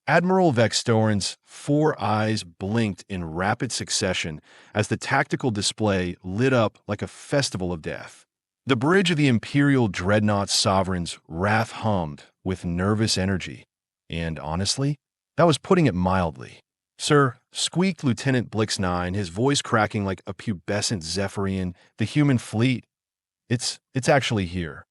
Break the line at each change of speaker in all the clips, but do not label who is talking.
Admiral Vextorin's 4 eyes blinked in rapid succession as the tactical display lit up like a festival of death. The bridge of the Imperial Dreadnought Sovereign's wrath hummed with nervous energy, and honestly, that was putting it mildly. "Sir," squeaked Lieutenant Blix-9, his voice cracking like a pubescent Zephyrian, "the human fleet. It's actually here."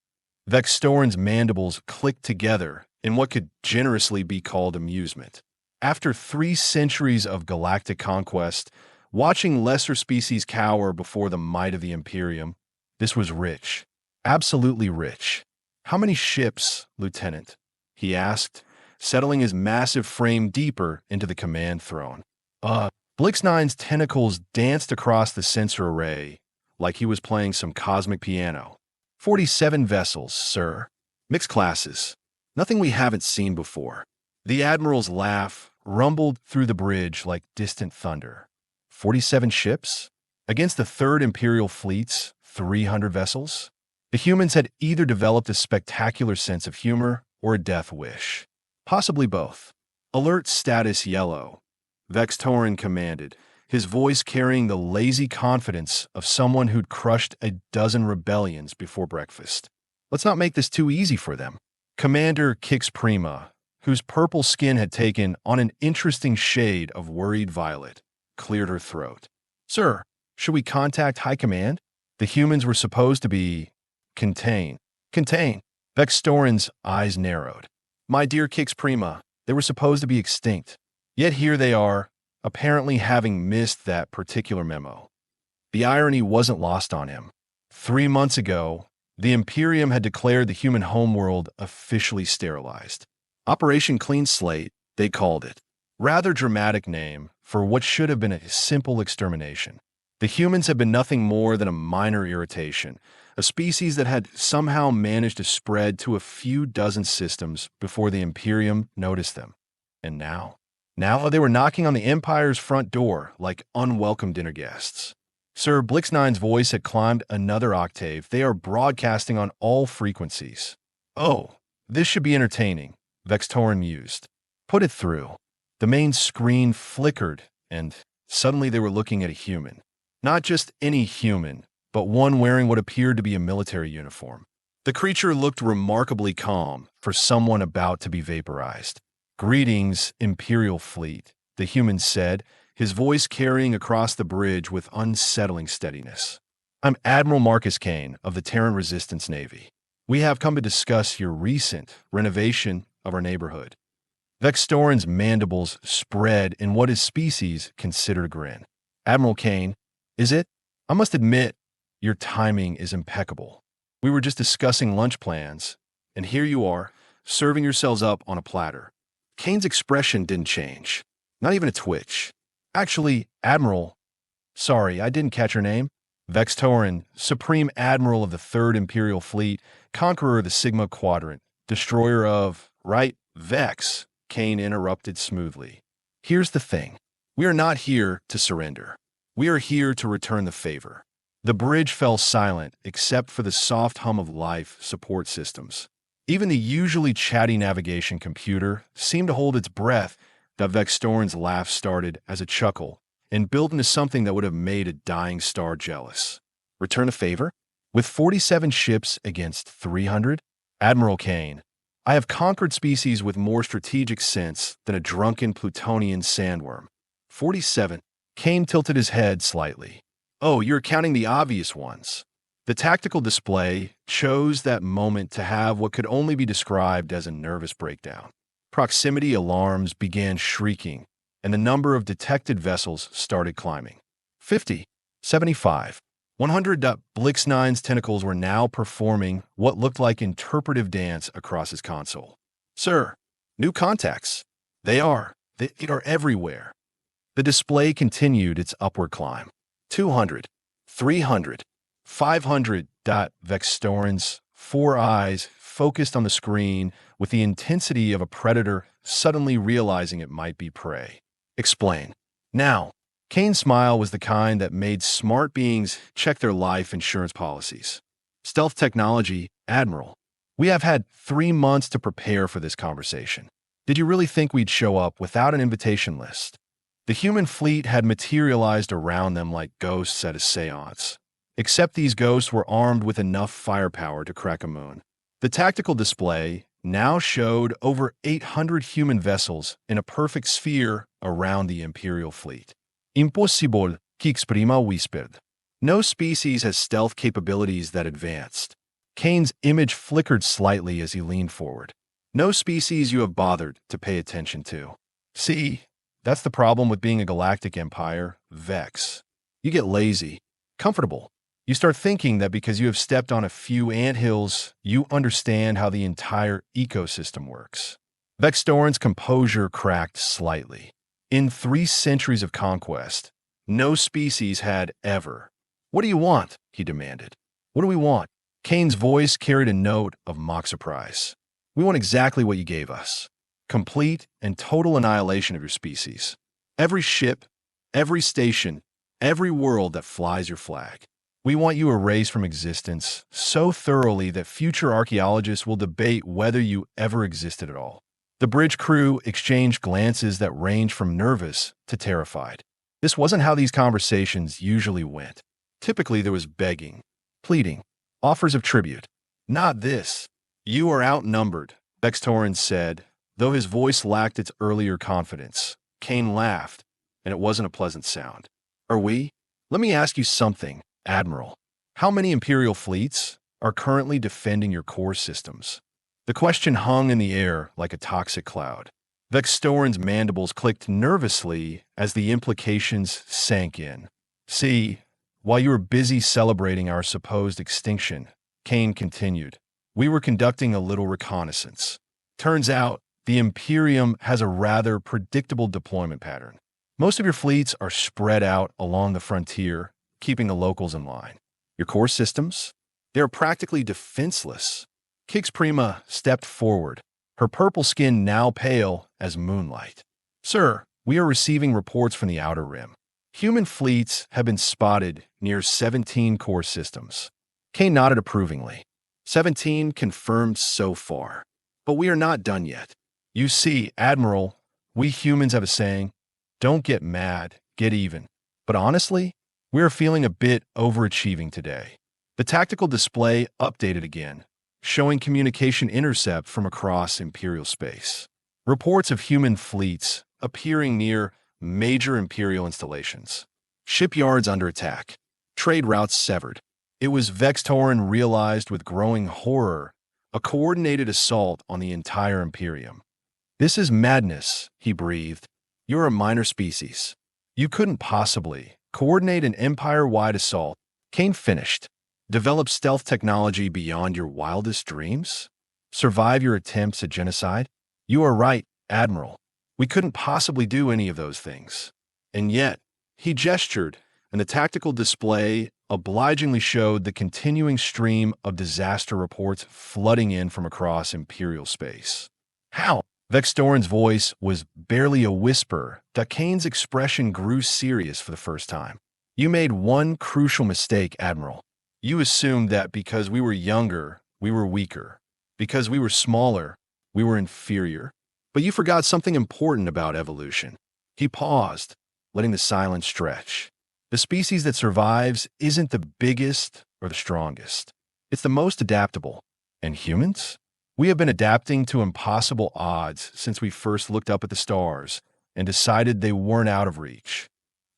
Vextorin's mandibles clicked together in what could generously be called amusement. After 3 centuries of galactic conquest, watching lesser species cower before the might of the Imperium, this was rich. Absolutely rich. "How many ships, Lieutenant?" he asked, settling his massive frame deeper into the command throne. Blix-9's tentacles danced across the sensor array like he was playing some cosmic piano. 47 vessels, sir. Mixed classes. Nothing we haven't seen before." The Admiral's laugh rumbled through the bridge like distant thunder. 47 ships? Against the Third Imperial Fleet's 300 vessels? The humans had either developed a spectacular sense of humor or a death wish. Possibly both. "Alert status yellow," Vextorin commanded, his voice carrying the lazy confidence of someone who'd crushed a dozen rebellions before breakfast. "Let's not make this too easy for them." Commander Kix Prima, whose purple skin had taken on an interesting shade of worried violet, cleared her throat. "Sir, should we contact High Command? The humans were supposed to be... Contain. Vextorin's eyes narrowed. "My dear Kix Prima, they were supposed to be extinct. Yet here they are, apparently having missed that particular memo." The irony wasn't lost on him. 3 months ago, the Imperium had declared the human homeworld officially sterilized. Operation Clean Slate, they called it. Rather dramatic name for what should have been a simple extermination. The humans had been nothing more than a minor irritation, a species that had somehow managed to spread to a few dozen systems before the Imperium noticed them. And now they were knocking on the Empire's front door like unwelcome dinner guests. Sir Blix-9's voice had climbed another octave. "They are broadcasting on all frequencies." "Oh, this should be entertaining," Vextorin mused. "Put it through." The main screen flickered, and suddenly they were looking at a human. Not just any human, but one wearing what appeared to be a military uniform. The creature looked remarkably calm for someone about to be vaporized. "Greetings, Imperial Fleet," the human said, his voice carrying across the bridge with unsettling steadiness. "I'm Admiral Marcus Kane of the Terran Resistance Navy. We have come to discuss your recent renovation of our neighborhood." Vextorin's mandibles spread in what his species considered a grin. "Admiral Kane, is it? I must admit, your timing is impeccable. We were just discussing lunch plans, and here you are, serving yourselves up on a platter." Kane's expression didn't change. Not even a twitch. "Actually, Admiral, sorry, I didn't catch your name." Vextorin, Supreme Admiral of the Third Imperial Fleet, Conqueror of the Sigma Quadrant, Destroyer of... "Right, Vex," Kane interrupted smoothly. "Here's the thing. We are not here to surrender. We are here to return the favor." The bridge fell silent except for the soft hum of life support systems. Even the usually chatty navigation computer seemed to hold its breath. That Vextorin's laugh started as a chuckle and built into something that would have made a dying star jealous. "Return a favor? With 47 ships against 300? Admiral Kane, I have conquered species with more strategic sense than a drunken Plutonian sandworm." 47. Kane tilted his head slightly. "Oh, you're counting the obvious ones." The tactical display chose that moment to have what could only be described as a nervous breakdown. Proximity alarms began shrieking, and the number of detected vessels started climbing. 50, 75, 100. Blix-9's tentacles were now performing what looked like interpretive dance across his console. "Sir, new contacts. They are everywhere." The display continued its upward climb. 200, 300, 500. Vextorin's 4 eyes focused on the screen with the intensity of a predator suddenly realizing it might be prey. "Explain. Now." Kane's smile was the kind that made smart beings check their life insurance policies. "Stealth technology, Admiral. We have had 3 months to prepare for this conversation. Did you really think we'd show up without an invitation list? The human fleet had materialized around them like ghosts at a seance. Except these ghosts were armed with enough firepower to crack a moon. The tactical display now showed over 800 human vessels in a perfect sphere around the Imperial fleet. Impossible, que exprima whispered. No species has stealth capabilities that advanced. Kane's image flickered slightly as he leaned forward. No species you have bothered to pay attention to. See, that's the problem with being a galactic empire, Vex. You get lazy, comfortable. You start thinking that because you have stepped on a few anthills, you understand how the entire ecosystem works. Vextoran's composure cracked slightly. In 3 centuries of conquest, no species had ever. What do you want? He demanded. What do we want? Kane's voice carried a note of mock surprise. We want exactly what you gave us. Complete and total annihilation of your species. Every ship, every station, every world that flies your flag. We want you erased from existence so thoroughly that future archaeologists will debate whether you ever existed at all. The bridge crew exchanged glances that ranged from nervous to terrified. This wasn't how these conversations usually went. Typically, there was begging, pleading, offers of tribute. Not this. You are outnumbered, Vextoran said, though his voice lacked its earlier confidence. Kane laughed, and it wasn't a pleasant sound. Are we? Let me ask you something, Admiral. How many Imperial fleets are currently defending your core systems? The question hung in the air like a toxic cloud. Vextoran's mandibles clicked nervously as the implications sank in. See, while you were busy celebrating our supposed extinction, Kane continued, we were conducting a little reconnaissance. Turns out, the Imperium has a rather predictable deployment pattern. Most of your fleets are spread out along the frontier, keeping the locals in line. Your core systems? They are practically defenseless. Kix Prima stepped forward, her purple skin now pale as moonlight. Sir, we are receiving reports from the Outer Rim. Human fleets have been spotted near 17 core systems. Kane nodded approvingly. 17 confirmed so far. But we are not done yet. You see, Admiral, we humans have a saying, don't get mad, get even. But honestly, we are feeling a bit overachieving today. The tactical display updated again, showing communication intercept from across Imperial space. Reports of human fleets appearing near major Imperial installations. Shipyards under attack. Trade routes severed. It was Vextoran realized with growing horror, a coordinated assault on the entire Imperium. This is madness, he breathed. You're a minor species. You couldn't possibly coordinate an empire-wide assault. Kane finished. Develop stealth technology beyond your wildest dreams? Survive your attempts at genocide? You are right, Admiral. We couldn't possibly do any of those things. And yet, he gestured, and the tactical display obligingly showed the continuing stream of disaster reports flooding in from across Imperial space. How? Vextoran's voice was barely a whisper, that Kane's expression grew serious for the first time. You made one crucial mistake, Admiral. You assumed that because we were younger, we were weaker. Because we were smaller, we were inferior. But you forgot something important about evolution. He paused, letting the silence stretch. The species that survives isn't the biggest or the strongest. It's the most adaptable. And humans? We have been adapting to impossible odds since we first looked up at the stars and decided they weren't out of reach.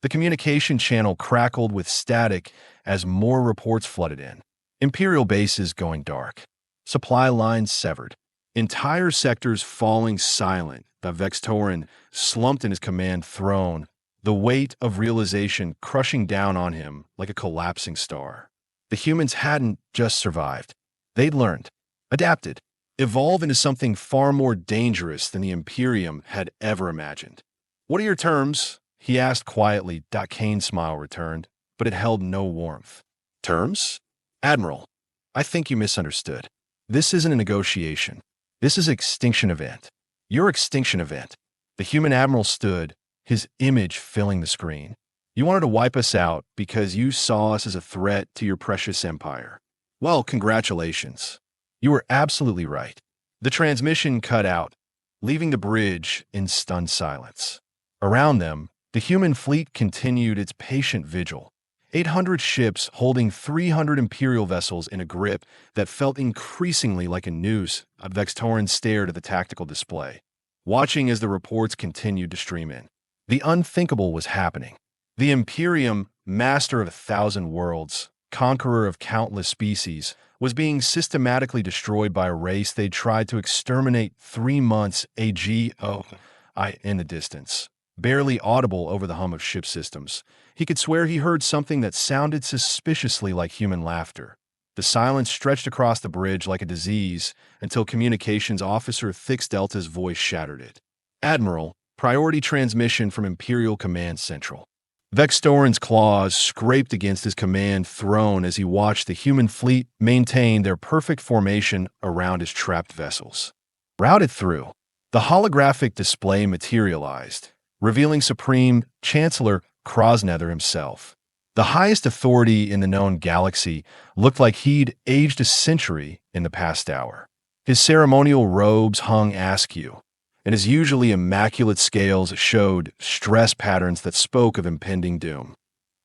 The communication channel crackled with static as more reports flooded in. Imperial bases going dark. Supply lines severed. Entire sectors falling silent. The Vextoran slumped in his command throne, the weight of realization crushing down on him like a collapsing star. The humans hadn't just survived. They'd learned, adapted, evolved into something far more dangerous than the Imperium had ever imagined. What are your terms? He asked quietly. Kane's smile returned, but it held no warmth. Terms? Admiral, I think you misunderstood. This isn't a negotiation. This is an extinction event. Your extinction event. The human admiral stood, his image filling the screen. You wanted to wipe us out because you saw us as a threat to your precious empire. Well, congratulations. You were absolutely right. The transmission cut out, leaving the bridge in stunned silence. Around them, the human fleet continued its patient vigil. 800 ships holding 300 Imperial vessels in a grip that felt increasingly like a noose. Vextorin stared at the tactical display, watching as the reports continued to stream in. The unthinkable was happening. The Imperium, master of 1,000 worlds, conqueror of countless species, was being systematically destroyed by a race they'd tried to exterminate 3 months ago in the distance. Barely audible over the hum of ship systems, he could swear he heard something that sounded suspiciously like human laughter. The silence stretched across the bridge like a disease until Communications Officer Thix Delta's voice shattered it. "Admiral, priority transmission from Imperial Command Central." Vextorin's claws scraped against his command throne as he watched the human fleet maintain their perfect formation around his trapped vessels. Routed through, the holographic display materialized, revealing Supreme Chancellor Krosnether himself. The highest authority in the known galaxy looked like he'd aged a century in the past hour. His ceremonial robes hung askew, and his usually immaculate scales showed stress patterns that spoke of impending doom.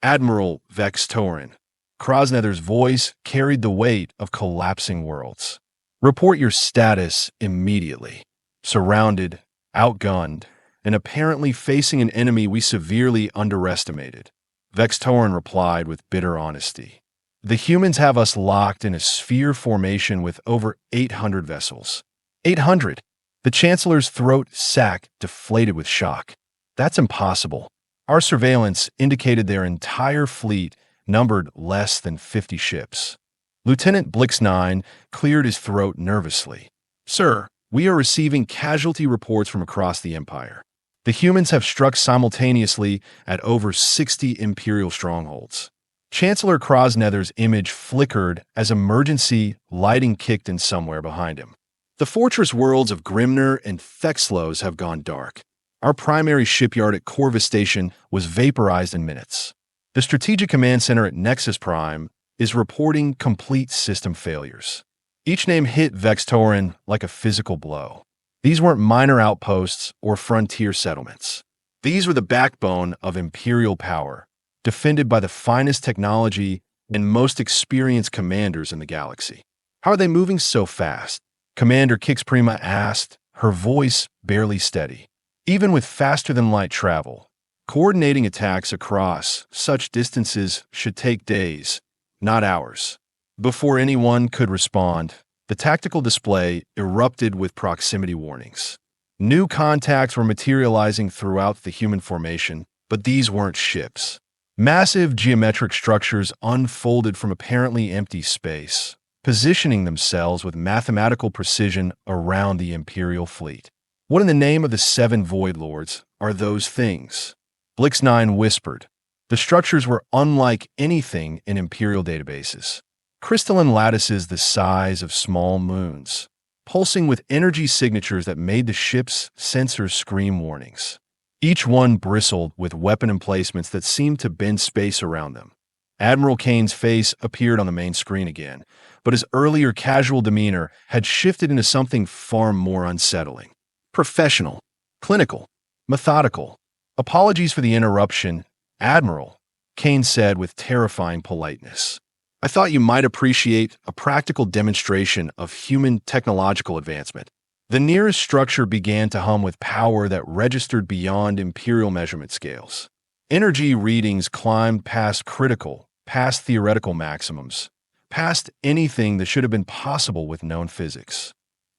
"Admiral Vextorin." Krosnether's voice carried the weight of collapsing worlds. "Report your status immediately." Surrounded, outgunned, and apparently facing an enemy we severely underestimated, Vextorin replied with bitter honesty. "The humans have us locked in a sphere formation with over 800 vessels." 800! The Chancellor's throat sac deflated with shock. "That's impossible. Our surveillance indicated their entire fleet numbered less than 50 ships." Lieutenant Blix-9 cleared his throat nervously. "Sir, we are receiving casualty reports from across the Empire. The humans have struck simultaneously at over 60 Imperial strongholds." Chancellor Krosnether's image flickered as emergency lighting kicked in somewhere behind him. "The fortress worlds of Grimner and Thexlos have gone dark. Our primary shipyard at Corvus Station was vaporized in minutes. The Strategic Command Center at Nexus Prime is reporting complete system failures." Each name hit Vextorin like a physical blow. These weren't minor outposts or frontier settlements. These were the backbone of Imperial power, defended by the finest technology and most experienced commanders in the galaxy. "How are they moving so fast?" Commander Kixprima asked, her voice barely steady. "Even with faster-than-light travel, coordinating attacks across such distances should take days, not hours." Before anyone could respond, the tactical display erupted with proximity warnings. New contacts were materializing throughout the human formation, but these weren't ships. Massive geometric structures unfolded from apparently empty space, positioning themselves with mathematical precision around the Imperial fleet. "What in the name of the 7 Void Lords are those things?" Blix-9 whispered. The structures were unlike anything in Imperial databases. Crystalline lattices the size of small moons, pulsing with energy signatures that made the ship's sensors scream warnings. Each one bristled with weapon emplacements that seemed to bend space around them. Admiral Kane's face appeared on the main screen again, but his earlier casual demeanor had shifted into something far more unsettling. "Professional, clinical, methodical." "Apologies for the interruption, Admiral," Kane said with terrifying politeness. "I thought you might appreciate a practical demonstration of human technological advancement." The nearest structure began to hum with power that registered beyond Imperial measurement scales. Energy readings climbed past critical, past theoretical maximums, past anything that should have been possible with known physics.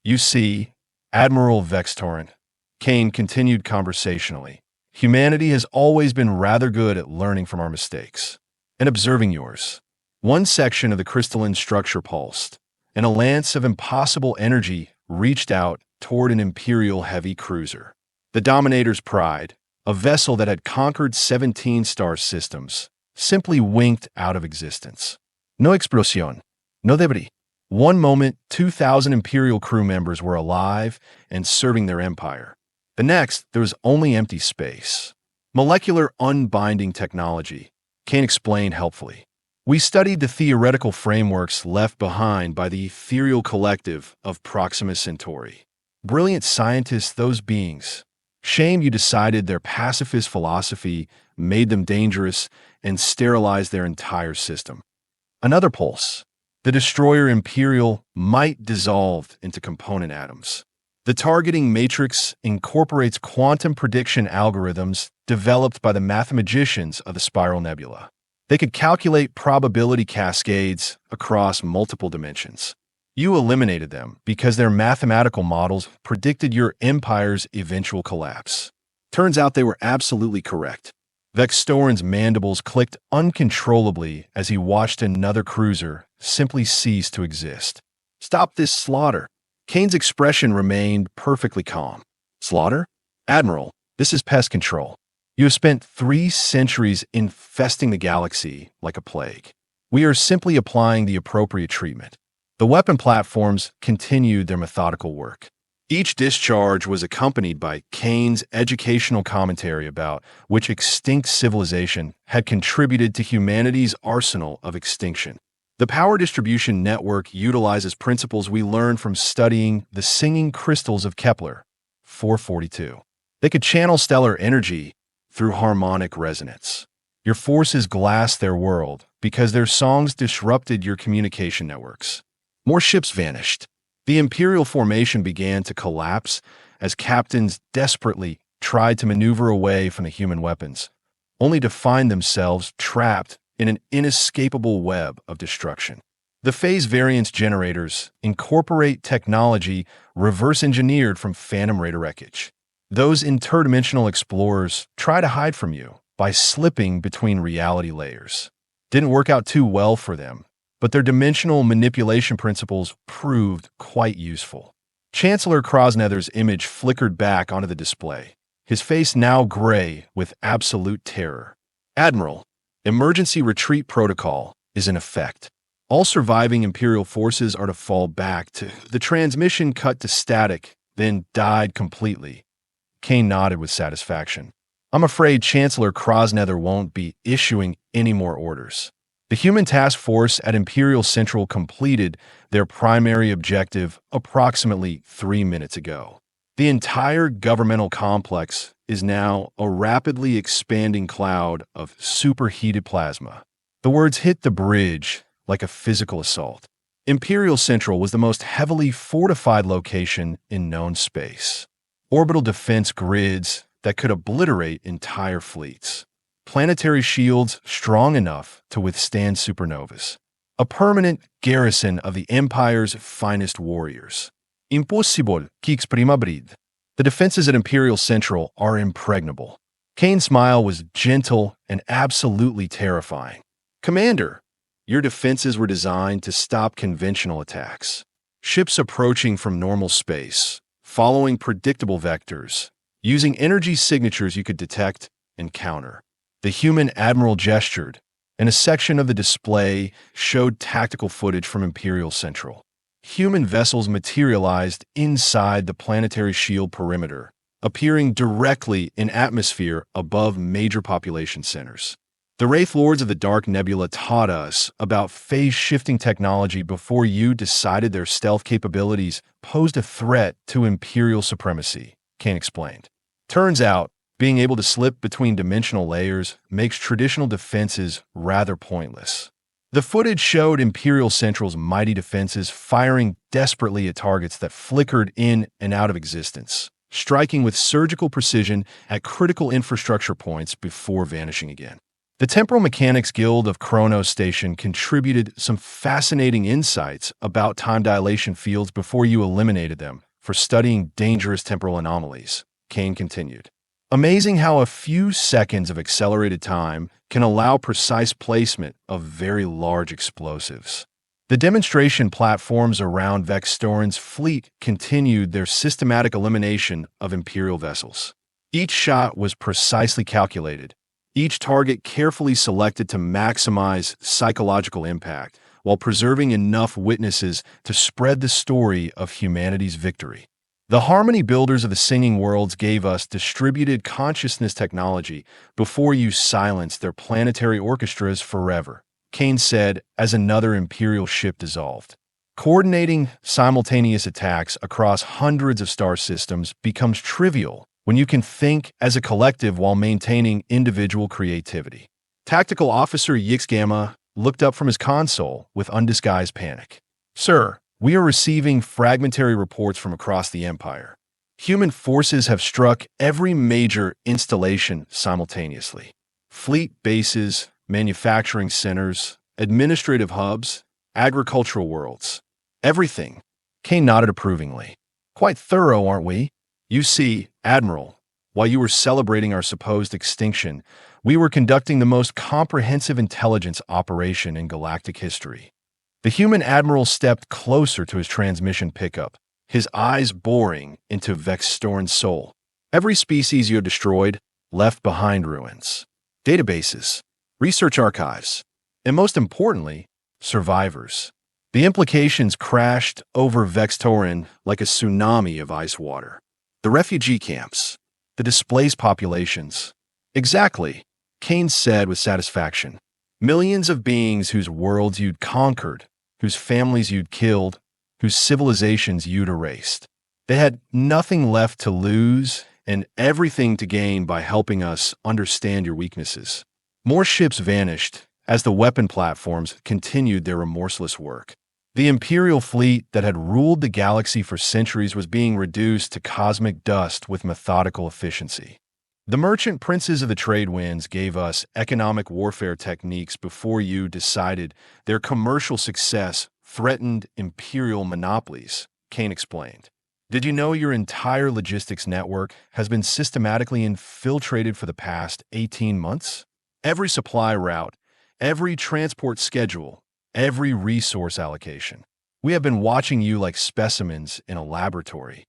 "You see, Admiral Vextorin," Kane continued conversationally, "humanity has always been rather good at learning from our mistakes and observing yours." One section of the crystalline structure pulsed, and a lance of impossible energy reached out toward an Imperial heavy cruiser. The Dominator's Pride, a vessel that had conquered 17 star systems, simply winked out of existence. No explosión, no debris. One moment, 2,000 Imperial crew members were alive and serving their empire. The next, there was only empty space. "Molecular unbinding technology," Kane explained helpfully. "We studied the theoretical frameworks left behind by the ethereal collective of Proxima Centauri. Brilliant scientists, those beings. Shame you decided their pacifist philosophy made them dangerous and sterilized their entire system. Another pulse. The destroyer Imperial might dissolve into component atoms. The targeting matrix incorporates quantum prediction algorithms developed by the mathematicians of the Spiral Nebula. They could calculate probability cascades across multiple dimensions. You eliminated them because their mathematical models predicted your empire's eventual collapse. Turns out they were absolutely correct. Vextorin's mandibles clicked uncontrollably as he watched another cruiser simply cease to exist. Stop this slaughter. Kane's expression remained perfectly calm. Slaughter? Admiral, this is pest control. You have spent 3 centuries infesting the galaxy like a plague. We are simply applying the appropriate treatment. The weapon platforms continued their methodical work. Each discharge was accompanied by Kane's educational commentary about which extinct civilization had contributed to humanity's arsenal of extinction. The power distribution network utilizes principles we learned from studying the singing crystals of Kepler, 442. They could channel stellar energy through harmonic resonance. Your forces glassed their world because their songs disrupted your communication networks. More ships vanished. The Imperial formation began to collapse as captains desperately tried to maneuver away from the human weapons, only to find themselves trapped in an inescapable web of destruction. The phase variance generators incorporate technology reverse-engineered from Phantom Raider wreckage. Those interdimensional explorers try to hide from you by slipping between reality layers. Didn't work out too well for them, but their dimensional manipulation principles proved quite useful. Chancellor Krosnether's image flickered back onto the display, his face now gray with absolute terror. Admiral, emergency retreat protocol is in effect. All surviving Imperial forces are to fall back to... The transmission cut to static, then died completely. Kane nodded with satisfaction. I'm afraid Chancellor Krosnether won't be issuing any more orders. The human task force at Imperial Central completed their primary objective approximately 3 minutes ago. The entire governmental complex is now a rapidly expanding cloud of superheated plasma. The words hit the bridge like a physical assault. Imperial Central was the most heavily fortified location in known space. Orbital defense grids that could obliterate entire fleets. Planetary shields strong enough to withstand supernovas. A permanent garrison of the Empire's finest warriors. Impossible que exprima bride. The defenses at Imperial Central are impregnable. Kane's smile was gentle and absolutely terrifying. Commander, your defenses were designed to stop conventional attacks. Ships approaching from normal space, following predictable vectors, using energy signatures you could detect and counter. The human admiral gestured, and a section of the display showed tactical footage from Imperial Central. Human vessels materialized inside the planetary shield perimeter, appearing directly in atmosphere above major population centers. The Wraith Lords of the Dark Nebula taught us about phase-shifting technology before you decided their stealth capabilities posed a threat to Imperial supremacy, Kane explained. Turns out, being able to slip between dimensional layers makes traditional defenses rather pointless. The footage showed Imperial Central's mighty defenses firing desperately at targets that flickered in and out of existence, striking with surgical precision at critical infrastructure points before vanishing again. The Temporal Mechanics Guild of Kronos Station contributed some fascinating insights about time dilation fields before you eliminated them for studying dangerous temporal anomalies, Kane continued. Amazing how a few seconds of accelerated time can allow precise placement of very large explosives. The demonstration platforms around Vextorin's fleet continued their systematic elimination of Imperial vessels. Each shot was precisely calculated, each target carefully selected to maximize psychological impact, while preserving enough witnesses to spread the story of humanity's victory. The Harmony builders of the Singing Worlds gave us distributed consciousness technology before you silenced their planetary orchestras forever, Kane said as another Imperial ship dissolved. Coordinating simultaneous attacks across hundreds of star systems becomes trivial when you can think as a collective while maintaining individual creativity. Tactical Officer Yix Gamma looked up from his console with undisguised panic. Sir, we are receiving fragmentary reports from across the Empire. Human forces have struck every major installation simultaneously. Fleet bases, manufacturing centers, administrative hubs, agricultural worlds. Everything. Kane nodded approvingly. Quite thorough, aren't we? You see, Admiral, while you were celebrating our supposed extinction, we were conducting the most comprehensive intelligence operation in galactic history. The human admiral stepped closer to his transmission pickup, his eyes boring into Vextoran's soul. Every species you have destroyed left behind ruins, databases, research archives, and most importantly, survivors. The implications crashed over Vextoran like a tsunami of ice water. The refugee camps, the displaced populations. Exactly, Kane said with satisfaction. Millions of beings whose worlds you'd conquered, whose families you'd killed, whose civilizations you'd erased. They had nothing left to lose and everything to gain by helping us understand your weaknesses. More ships vanished as the weapon platforms continued their remorseless work. The Imperial fleet that had ruled the galaxy for centuries was being reduced to cosmic dust with methodical efficiency. The merchant princes of the trade winds gave us economic warfare techniques before you decided their commercial success threatened imperial monopolies, Kane explained. Did you know your entire logistics network has been systematically infiltrated for the past 18 months? Every supply route, every transport schedule, every resource allocation. We have been watching you like specimens in a laboratory.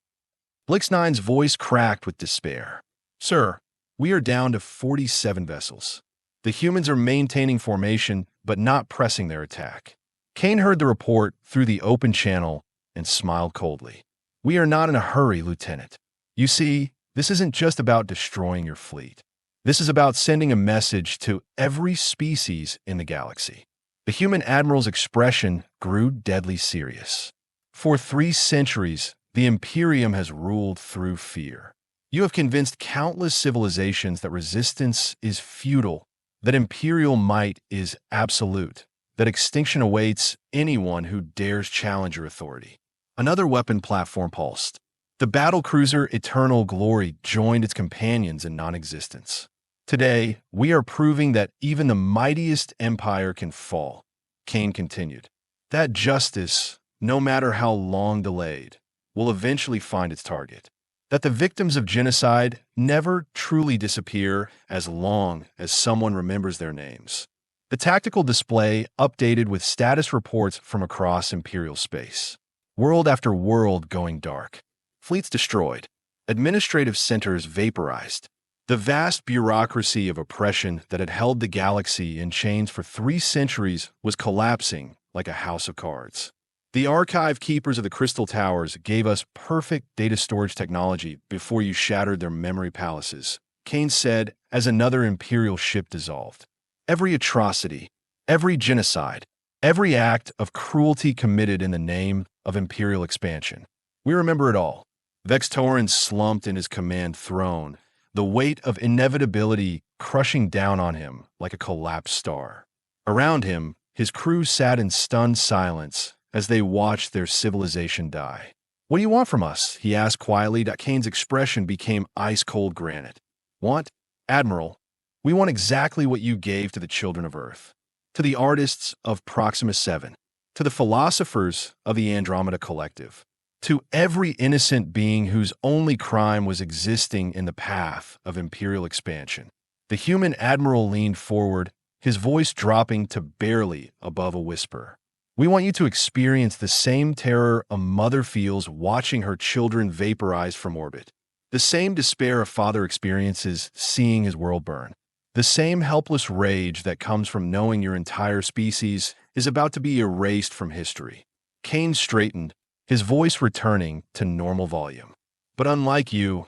Blix-9's voice cracked with despair. Sir, we are down to 47 vessels. The humans are maintaining formation, but not pressing their attack. Kane heard the report through the open channel and smiled coldly. We are not in a hurry, Lieutenant. You see, this isn't just about destroying your fleet. This is about sending a message to every species in the galaxy. The human admiral's expression grew deadly serious. For 3 centuries, the Imperium has ruled through fear. You have convinced countless civilizations that resistance is futile, that imperial might is absolute, that extinction awaits anyone who dares challenge your authority. Another weapon platform pulsed. The battlecruiser Eternal Glory joined its companions in non-existence. Today, we are proving that even the mightiest empire can fall, Kane continued. That justice, no matter how long delayed, will eventually find its target. That the victims of genocide never truly disappear as long as someone remembers their names. The tactical display updated with status reports from across Imperial space. World after world going dark. Fleets destroyed. Administrative centers vaporized. The vast bureaucracy of oppression that had held the galaxy in chains for 3 centuries was collapsing like a house of cards. The archive keepers of the Crystal Towers gave us perfect data storage technology before you shattered their memory palaces, Kane said as another Imperial ship dissolved. Every atrocity, every genocide, every act of cruelty committed in the name of Imperial expansion. We remember it all. Vextoran slumped in his command throne, the weight of inevitability crushing down on him like a collapsed star. Around him, his crew sat in stunned silence as they watched their civilization die. What do you want from us? He asked quietly. Kane's expression became ice-cold granite. Want? Admiral, we want exactly what you gave to the children of Earth, to the artists of Proxima 7, to the philosophers of the Andromeda Collective, to every innocent being whose only crime was existing in the path of imperial expansion. The human admiral leaned forward, his voice dropping to barely above a whisper. We want you to experience the same terror a mother feels watching her children vaporize from orbit, the same despair a father experiences seeing his world burn, the same helpless rage that comes from knowing your entire species is about to be erased from history. Kane straightened, his voice returning to normal volume. But unlike you,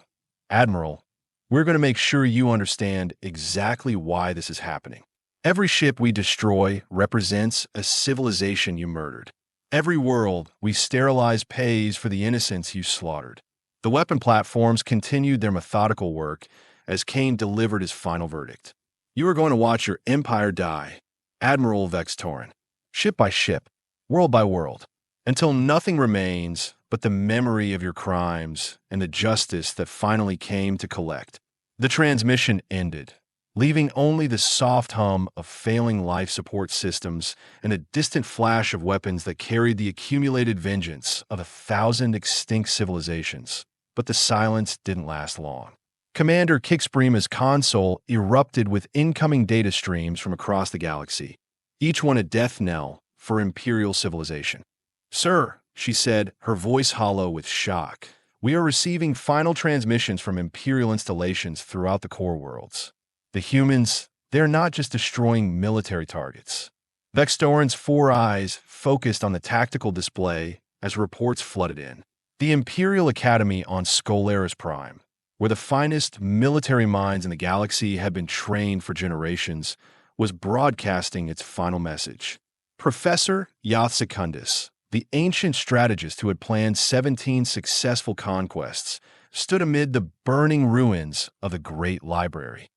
Admiral, we're going to make sure you understand exactly why this is happening. Every ship we destroy represents a civilization you murdered. Every world we sterilize pays for the innocents you slaughtered. The weapon platforms continued their methodical work as Kane delivered his final verdict. You are going to watch your empire die, Admiral Vextorin, ship by ship, world by world, until nothing remains but the memory of your crimes and the justice that finally came to collect. The transmission ended, leaving only the soft hum of failing life support systems and a distant flash of weapons that carried the accumulated vengeance of 1,000 extinct civilizations. But the silence didn't last long. Commander Kixbrima's console erupted with incoming data streams from across the galaxy, each one a death knell for Imperial civilization. "Sir," she said, her voice hollow with shock, "we are receiving final transmissions from Imperial installations throughout the core worlds. The humans, they're not just destroying military targets." Vextorin's 4 eyes focused on the tactical display as reports flooded in. The Imperial Academy on Skolaris Prime, where the finest military minds in the galaxy had been trained for generations, was broadcasting its final message. Professor Yath Secundus, the ancient strategist who had planned 17 successful conquests, stood amid the burning ruins of the Great Library.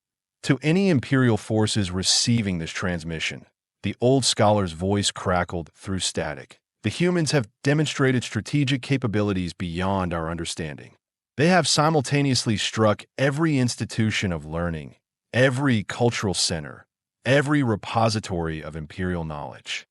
To any Imperial forces receiving this transmission, the old scholar's voice crackled through static. The humans have demonstrated strategic capabilities beyond our understanding. They have simultaneously struck every institution of learning, every cultural center, every repository of Imperial knowledge.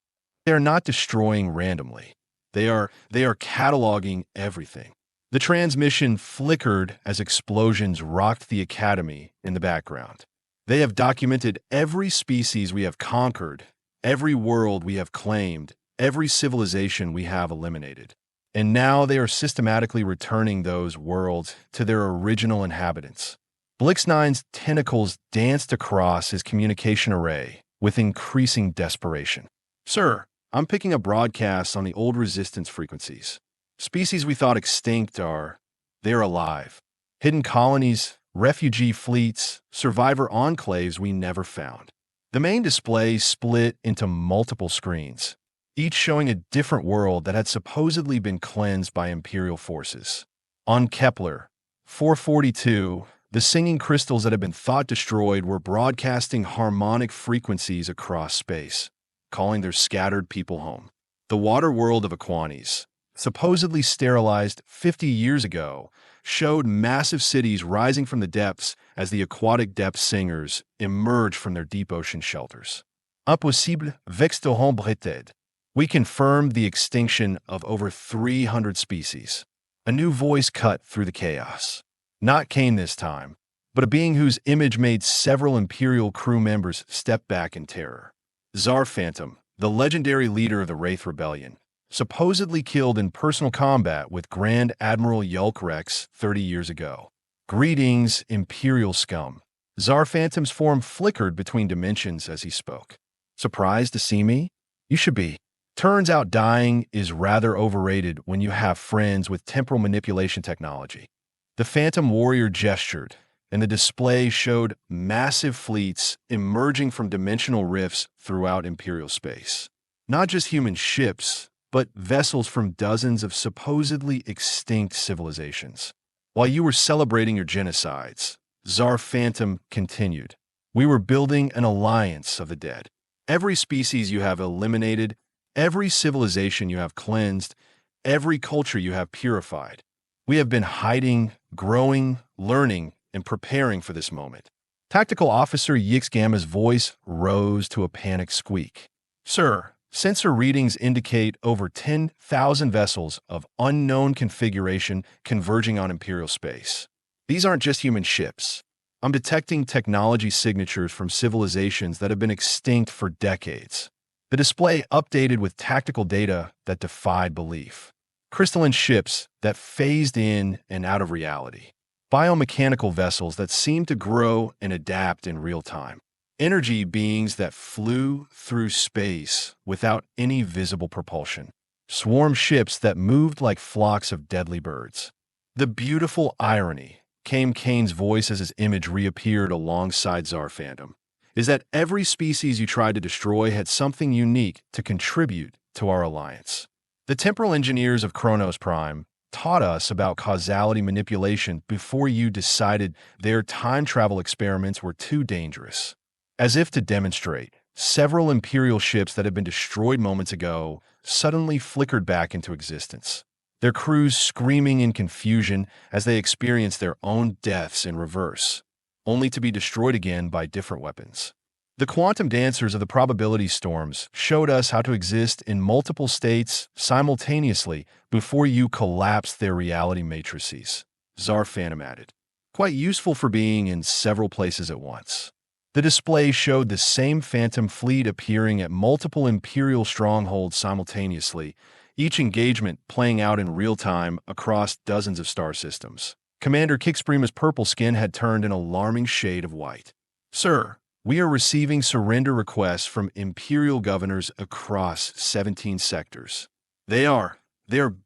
They are not destroying randomly. They are cataloging everything. The transmission flickered as explosions rocked the Academy in the background. They have documented every species we have conquered, every world we have claimed, every civilization we have eliminated. And now they are systematically returning those worlds to their original inhabitants. Blix-9's tentacles danced across his communication array with increasing desperation. "Sir, I'm picking up broadcasts on the old resistance frequencies. Species we thought extinct they're alive. Hidden colonies, refugee fleets, survivor enclaves we never found." The main display split into multiple screens, each showing a different world that had supposedly been cleansed by Imperial forces. On Kepler 442, the singing crystals that had been thought destroyed were broadcasting harmonic frequencies across space, calling their scattered people home. The water world of Aquanis, supposedly sterilized 50 years ago, showed massive cities rising from the depths as the aquatic depth singers emerged from their deep ocean shelters. Impossible vextoron breted. We confirmed the extinction of over 300 species. A new voice cut through the chaos. Not Kane this time, but a being whose image made several Imperial crew members step back in terror. Tsar Phantom, the legendary leader of the Wraith Rebellion, supposedly killed in personal combat with Grand Admiral Yulk Rex 30 years ago. "Greetings, Imperial scum." Tsar Phantom's form flickered between dimensions as he spoke. "Surprised to see me? You should be. Turns out dying is rather overrated when you have friends with temporal manipulation technology." The Phantom Warrior gestured, and the display showed massive fleets emerging from dimensional rifts throughout Imperial space. Not just human ships, but vessels from dozens of supposedly extinct civilizations. "While you were celebrating your genocides," Tsar Phantom continued, "we were building an alliance of the dead. Every species you have eliminated, every civilization you have cleansed, every culture you have purified. We have been hiding, growing, learning, and preparing for this moment." Tactical Officer Yix Gamma's voice rose to a panicked squeak. "Sir, sensor readings indicate over 10,000 vessels of unknown configuration converging on Imperial space. These aren't just human ships. I'm detecting technology signatures from civilizations that have been extinct for decades." The display updated with tactical data that defied belief. Crystalline ships that phased in and out of reality. Biomechanical vessels that seemed to grow and adapt in real time. Energy beings that flew through space without any visible propulsion. Swarm ships that moved like flocks of deadly birds. The beautiful irony, came Kane's voice as his image reappeared alongside Tsar Phantom, is that every species you tried to destroy had something unique to contribute to our alliance. The temporal engineers of Kronos Prime taught us about causality manipulation before you decided their time travel experiments were too dangerous. As if to demonstrate, several Imperial ships that had been destroyed moments ago suddenly flickered back into existence, their crews screaming in confusion as they experienced their own deaths in reverse, only to be destroyed again by different weapons. The quantum dancers of the probability storms showed us how to exist in multiple states simultaneously before you collapsed their reality matrices. Zar Phantom added. Quite useful for being in several places at once. The display showed the same phantom fleet appearing at multiple Imperial strongholds simultaneously, each engagement playing out in real time across dozens of star systems. Commander Kicksprima's purple skin had turned an alarming shade of white. Sir, we are receiving surrender requests from Imperial governors across 17 sectors. They are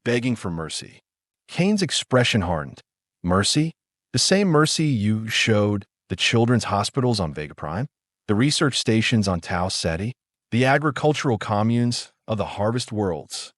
begging for mercy. Kane's expression hardened. Mercy? The same mercy you showed the children's hospitals on Vega Prime, the research stations on Tau Ceti, the agricultural communes of the Harvest Worlds.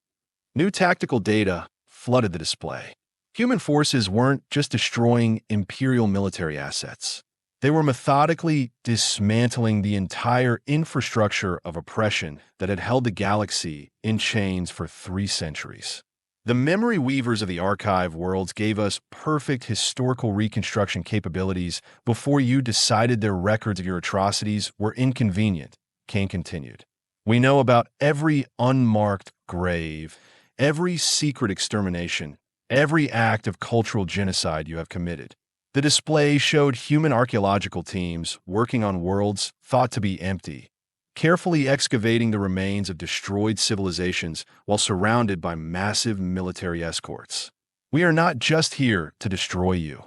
New tactical data flooded the display. Human forces weren't just destroying Imperial military assets. They were methodically dismantling the entire infrastructure of oppression that had held the galaxy in chains for 3 centuries. The memory weavers of the archive worlds gave us perfect historical reconstruction capabilities before you decided their records of your atrocities were inconvenient, Kane continued. We know about every unmarked grave, every secret extermination, every act of cultural genocide you have committed. The display showed human archaeological teams working on worlds thought to be empty, carefully excavating the remains of destroyed civilizations while surrounded by massive military escorts. We are not just here to destroy you,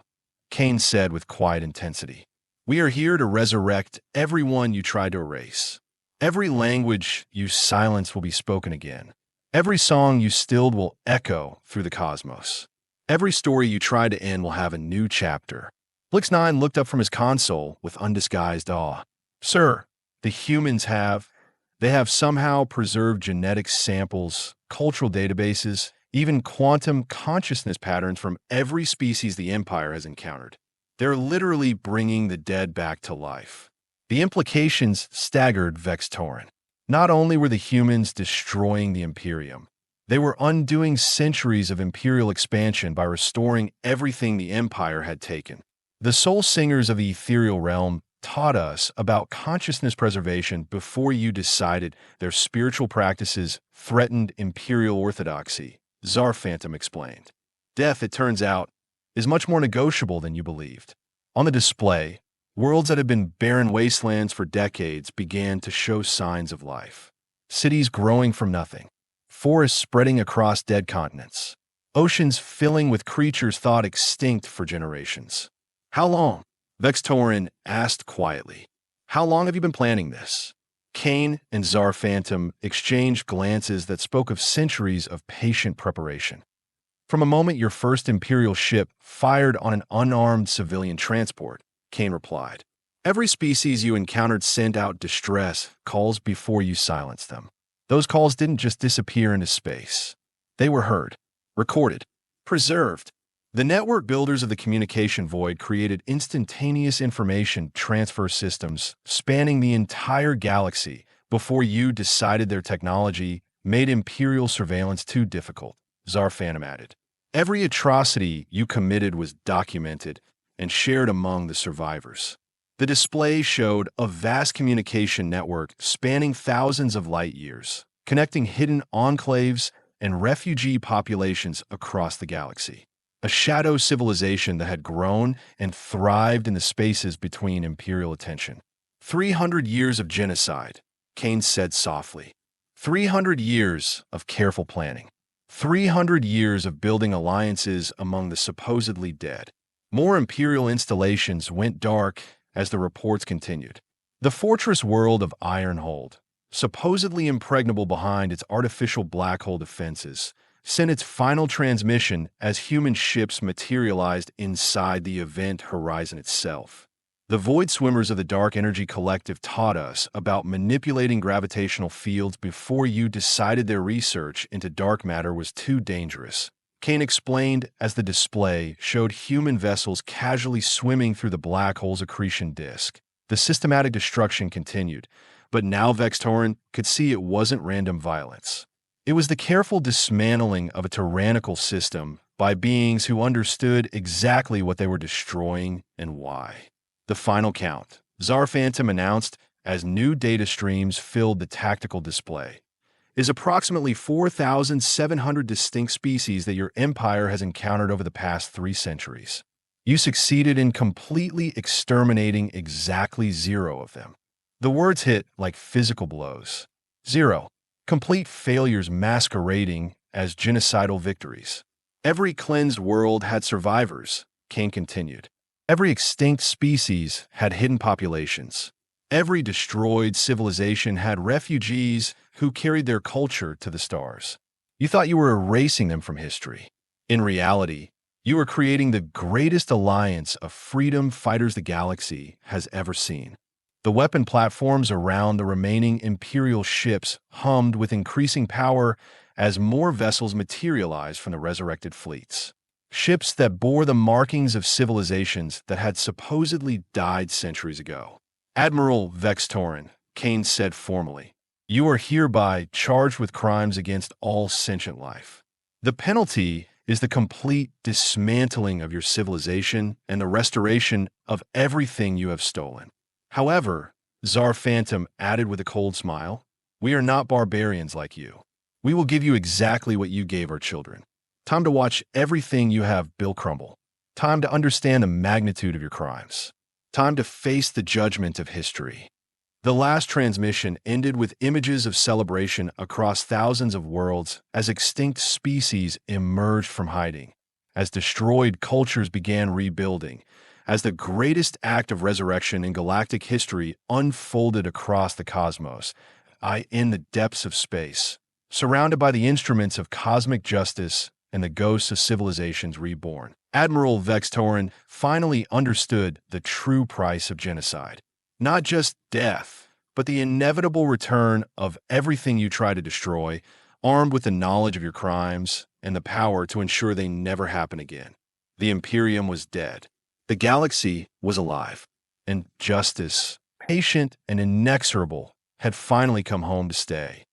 Kane said with quiet intensity. We are here to resurrect everyone you tried to erase. Every language you silenced will be spoken again. Every song you stilled will echo through the cosmos. Every story you try to end will have a new chapter. Blix 9 looked up from his console with undisguised awe. Sir, the humans have somehow preserved genetic samples, cultural databases, even quantum consciousness patterns from every species the Empire has encountered. They're literally bringing the dead back to life. The implications staggered Vex Tauren. Not only were the humans destroying the Imperium, they were undoing centuries of Imperial expansion by restoring everything the Empire had taken. The soul singers of the ethereal realm taught us about consciousness preservation before you decided their spiritual practices threatened Imperial orthodoxy, Zar Phantom explained. Death, it turns out, is much more negotiable than you believed. On the display, worlds that had been barren wastelands for decades began to show signs of life. Cities growing from nothing. Forests spreading across dead continents. Oceans filling with creatures thought extinct for generations. How long? Vex Tauren asked quietly. How long have you been planning this? Kane and Zar Phantom exchanged glances that spoke of centuries of patient preparation. From a moment your first Imperial ship fired on an unarmed civilian transport, Kane replied. Every species you encountered sent out distress calls before you silenced them. Those calls didn't just disappear into space. They were heard, recorded, preserved. The network builders of the communication void created instantaneous information transfer systems spanning the entire galaxy before you decided their technology made Imperial surveillance too difficult, Zar Phantom added. Every atrocity you committed was documented and shared among the survivors. The display showed a vast communication network spanning thousands of light years, connecting hidden enclaves and refugee populations across the galaxy. A shadow civilization that had grown and thrived in the spaces between Imperial attention. 300 years of genocide, Kane said softly. 300 years of careful planning. 300 years of building alliances among the supposedly dead. More Imperial installations went dark as the reports continued. The fortress world of Ironhold, supposedly impregnable behind its artificial black hole defenses, sent its final transmission as human ships materialized inside the event horizon itself. The void swimmers of the Dark Energy Collective taught us about manipulating gravitational fields before you decided their research into dark matter was too dangerous. Kane explained as the display showed human vessels casually swimming through the black hole's accretion disk. The systematic destruction continued, but now Vextorin could see it wasn't random violence. It was the careful dismantling of a tyrannical system by beings who understood exactly what they were destroying and why. The final count, Tsar Phantom announced as new data streams filled the tactical display, is approximately 4,700 distinct species that your empire has encountered over the past 3 centuries. You succeeded in completely exterminating exactly 0 of them. The words hit like physical blows. 0. Complete failures masquerading as genocidal victories. Every cleansed world had survivors, Kane continued. Every extinct species had hidden populations. Every destroyed civilization had refugees who carried their culture to the stars. You thought you were erasing them from history. In reality, you were creating the greatest alliance of freedom fighters the galaxy has ever seen. The weapon platforms around the remaining Imperial ships hummed with increasing power as more vessels materialized from the resurrected fleets. Ships that bore the markings of civilizations that had supposedly died centuries ago. Admiral Vextorin, Kane said formally, you are hereby charged with crimes against all sentient life. The penalty is the complete dismantling of your civilization and the restoration of everything you have stolen. However, Tsar Phantom added with a cold smile, we are not barbarians like you. We will give you exactly what you gave our children. Time to watch everything you have built crumble. Time to understand the magnitude of your crimes. Time to face the judgment of history. The last transmission ended with images of celebration across thousands of worlds as extinct species emerged from hiding, as destroyed cultures began rebuilding, as the greatest act of resurrection in galactic history unfolded across the cosmos, in the depths of space, surrounded by the instruments of cosmic justice and the ghosts of civilizations reborn. Admiral Vextorin finally understood the true price of genocide. Not just death, but the inevitable return of everything you try to destroy, armed with the knowledge of your crimes and the power to ensure they never happen again. The Imperium was dead. The galaxy was alive, and justice, patient and inexorable, had finally come home to stay.